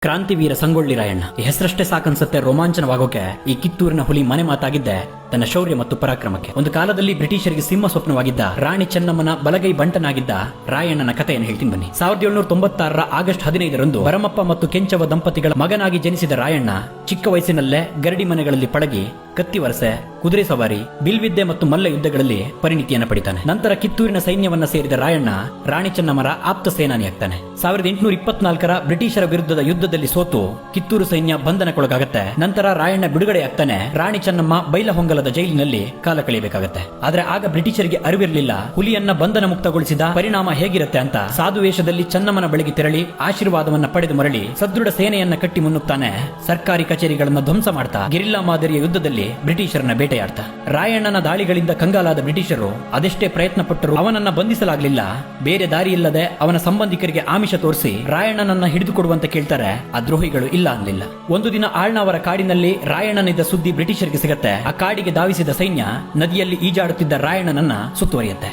ಕ್ರಾಂತಿವೀರ ಸಂಗೊಳ್ಳಿ ರಾಯಣ್ಣ ಈ ಹೆಸರಷ್ಟೇ ಸಾಕನ್ಸತ್ತೆ ರೋಮಾಂಚನವಾಗೋಕೆ. ಈ ಕಿತ್ತೂರಿನ ಹುಲಿ ಮನೆ ಮಾತಾಗಿದ್ದೆ ತನ್ನ ಶೌರ್ಯ ಮತ್ತು ಪರಾಕ್ರಮಕ್ಕೆ. ಒಂದು ಕಾಲದಲ್ಲಿ ಬ್ರಿಟಿಷರಿಗೆ ಸಿಂಹ ಸ್ವಪ್ನವಾಗಿದ್ದ ರಾಣಿ ಚೆನ್ನಮ್ಮನ ಬಲಗೈ ಬಂಟನಾಗಿದ್ದ ರಾಯಣ್ಣನ ಕಥೆಯನ್ನು ಹೇಳ್ತೀನಿ ಬನ್ನಿ. 1796 ಆಗಸ್ಟ್ 15ರಂದು ಭರಮಪ್ಪ ಮತ್ತು ಕೆಂಚವ್ವ ದಂಪತಿಗಳ ಮಗನಾಗಿ ಜನಿಸಿದ ರಾಯಣ್ಣ ಚಿಕ್ಕ ವಯಸ್ಸಿನಲ್ಲೇ ಗರಡಿ ಮನೆಗಳಲ್ಲಿ ಪಳಗಿ ಕತ್ತಿ ವರಸೆ, ಕುದುರೆ ಸವಾರಿ, ಬಿಲ್ವಿದ್ಯೆ ಮತ್ತು ಮಲ್ಲ ಯುದ್ಧಗಳಲ್ಲಿ ಪರಿಣಿತಿಯನ್ನು ಪಡಿತಾನೆ. ನಂತರ ಕಿತ್ತೂರಿನ ಸೈನ್ಯವನ್ನ ಸೇರಿದ ರಾಯಣ್ಣ ರಾಣಿ ಚೆನ್ನಮ್ಮರ ಆಪ್ತ ಸೇನಾನಿಯಾಗ್ತಾನೆ. 1824ರ ಬ್ರಿಟಿಷರ ವಿರುದ್ಧದ ಯುದ್ಧದಲ್ಲಿ ಸೋತು ಕಿತ್ತೂರು ಸೈನ್ಯ ಬಂಧನಕ್ಕೊಳಗಾಗತ್ತೆ. ನಂತರ ರಾಯಣ್ಣ ಬಿಡುಗಡೆಯಾಗ್ತಾನೆ. ರಾಣಿ ಚೆನ್ನಮ್ಮ ಬೈಲಹೊಂಗಲದ ಜೈಲಿನಲ್ಲಿ ಕಾಲ ಕಳೆಯಬೇಕಾಗತ್ತೆ. ಆದ್ರೆ ಆಗ ಬ್ರಿಟಿಷರಿಗೆ ಅರಿವಿರಲಿಲ್ಲ ಹುಲಿಯನ್ನ ಬಂಧನ ಮುಕ್ತಗೊಳಿಸಿದ ಪರಿಣಾಮ ಹೇಗಿರುತ್ತೆ ಅಂತ. ಸಾಧು ವೇಷದಲ್ಲಿ ಚೆನ್ನಮ್ಮನ ಬಳಿಗೆ ತೆರಳಿ ಆಶೀರ್ವಾದವನ್ನ ಪಡೆದು ಮರಳಿ ಸದೃಢ ಸೇನೆಯನ್ನ ಕಟ್ಟಿ ಮುನ್ನುಗ್ತಾನೆ. ಸರ್ಕಾರಿ ಕಚೇರಿಗಳನ್ನ ಧ್ವಂಸ ಮಾಡ್ತಾ ಗೆರಿಲ್ಲಾ ಮಾದರಿಯ ಯುದ್ಧದಲ್ಲಿ ಬ್ರಿಟಿಷರನ್ನ ಬೇಟೆಯಾಡ್ತಾ. ರಾಯಣ್ಣನ ದಾಳಿಗಳಿಂದ ಕಂಗಾಲಾದ ಬ್ರಿಟಿಷರು ಅದೆಷ್ಟೇ ಪ್ರಯತ್ನ ಪಟ್ಟರು ಅವನನ್ನ ಬಂಧಿಸಲಾಗಲಿಲ್ಲ. ಬೇರೆ ದಾರಿ ಇಲ್ಲದೆ ಅವನ ಸಂಬಂಧಿಕರಿಗೆ ಆಮಿಷ ತೋರಿಸಿ ರಾಯಣ್ಣನನ್ನ ಹಿಡಿದುಕೊಡುವಂತೆ ಕೇಳ್ತಾರೆ. ಆ ದ್ರೋಹಿಗಳು ಇಲ್ಲ ಅನ್ನಲಿಲ್ಲ. ಒಂದು ದಿನ ಆಳ್ನಾವರ ಕಾಡಿನಲ್ಲಿ ರಾಯಣ್ಣನಿದ್ದ ಸುದ್ದಿ ಬ್ರಿಟಿಷರಿಗೆ ಸಿಗತ್ತೆ. ಆ ಕಾಡಿಗೆ ಧಾವಿಸಿದ ಸೈನ್ಯ ನದಿಯಲ್ಲಿ ಈಜಾಡುತ್ತಿದ್ದ ರಾಯಣ್ಣನನ್ನ ಸುತ್ತುವರಿಯುತ್ತೆ.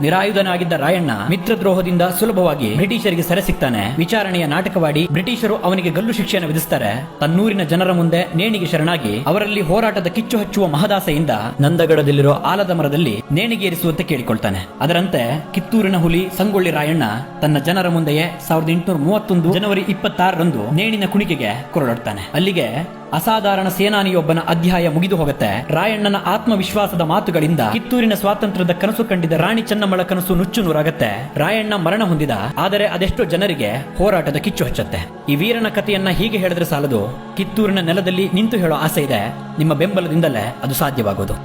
ನಿರಾಯುಧನಾಗಿದ್ದ ರಾಯಣ್ಣ ಮಿತ್ರದ್ರೋಹದಿಂದ ಸುಲಭವಾಗಿ ಬ್ರಿಟಿಷರಿಗೆ ಸೆರೆ ಸಿಗ್ತಾನೆ. ವಿಚಾರಣೆಯ ನಾಟಕವಾಡಿ ಬ್ರಿಟಿಷರು ಅವನಿಗೆ ಗಲ್ಲು ಶಿಕ್ಷೆಯನ್ನು ವಿಧಿಸ್ತಾರೆ. ತನ್ನೂರಿನ ಜನರ ಮುಂದೆ ನೇಣಿಗೆ ಶರಣಾಗಿ ಅವರಲ್ಲಿ ಹೋರಾಟದ ಕಿಚ್ಚು ಹಚ್ಚುವ ಮಹದಾಸೆಯಿಂದ ನಂದಗಡದಲ್ಲಿರೋ ಆಲದ ಮರದಲ್ಲಿ ನೇಣಿಗೇರಿಸುವಂತೆ ಕೇಳಿಕೊಳ್ತಾನೆ. ಅದರಂತೆ ಕಿತ್ತೂರಿನ ಹುಲಿ ಸಂಗೊಳ್ಳಿ ರಾಯಣ್ಣ ತನ್ನ ಜನರ ಮುಂದೆಯೇ 1831 ಜನವರಿ 26ರಂದು ನೇಣಿನ ಕುಣಿಕೆಗೆ ಕೊರಳಾಡ್ತಾನೆ. ಅಲ್ಲಿಗೆ ಅಸಾಧಾರಣ ಸೇನಾನಿಯೊಬ್ಬನ ಅಧ್ಯಾಯ ಮುಗಿದು ಹೋಗುತ್ತೆ. ರಾಯಣ್ಣನ ಆತ್ಮವಿಶ್ವಾಸದ ಮಾತುಗಳಿಂದ ಕಿತ್ತೂರಿನ ಸ್ವಾತಂತ್ರ್ಯದ ಕನಸು ಕಂಡಿದ್ದ ರಾಣಿ ಚೆನ್ನಮ್ಮಳ ಕನಸು ನುಚ್ಚು ನೂರಾಗತ್ತೆ. ರಾಯಣ್ಣ ಮರಣ ಹೊಂದಿದ, ಆದರೆ ಅದೆಷ್ಟೋ ಜನರಿಗೆ ಹೋರಾಟದ ಕಿಚ್ಚು ಹಚ್ಚತ್ತೆ. ಈ ವೀರನ ಕಥೆಯನ್ನ ಹೀಗೆ ಹೇಳಿದ್ರೆ ಸಾಲದು, ಕಿತ್ತೂರಿನ ನೆಲದಲ್ಲಿ ನಿಂತು ಹೇಳೋ ಆಸೆ ಇದೆ. ನಿಮ್ಮ ಬೆಂಬಲದಿಂದಲೇ ಅದು ಸಾಧ್ಯವಾಗೋದು.